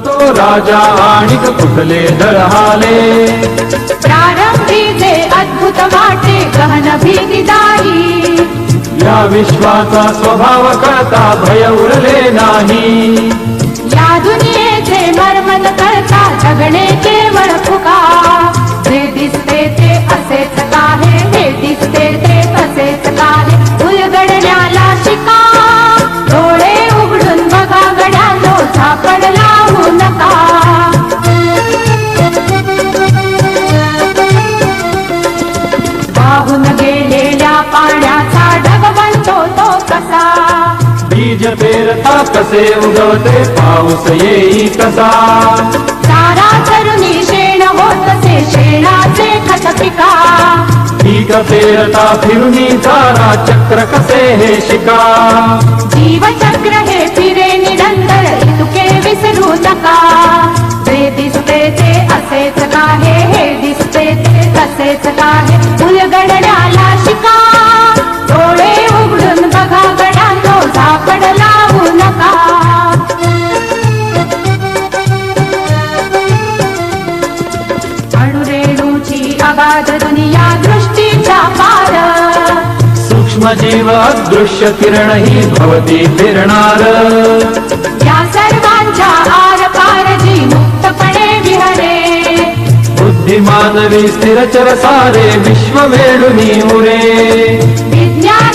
तो राजा आणिक कुठले दळहाले प्रारंभी जे अद्भुत वाटे गहन भीतीदायी या विश्वाचा स्वभाव कळता भय उरले नाही या दुनियेचे मर्म न कळता जगणे केवळ फुका जे दिसते ते असेच काहे हे दिसते ते असेच काहे उलगडण्याला शिका डोळे उघडून बघा गड्यानो झापड लावू नका वाहून गेलेल्या पाण्याचा ढग बनतो तो कसा बीज पेरता कसे उगवते पाऊस येई कसा सारा तरुणी शेण होतसे शेणाचे खत पिका पीक पेरता फिरुनी चारा चक्र कसे हे शिका जीवचक्र हे फिरे निरंतर इतके विसरू नका जे दिसते ते असेच काहे हे दिसते ते तसेच काहे उलगडण्याला शिका डोळे उघडून बघा गड्यांनो झापड लावू नका अणुरेणूची अगाध दुनिया दृष्टीचा पार सूक्ष्म जीव अदृश्य किरण ही भवती फिरणार या सर्वांच्या आर पार जी मुक्तपणे विहरे बुद्धिमानवी स्थिरचर सारे विश्व वेडुनी उरे विज्ञान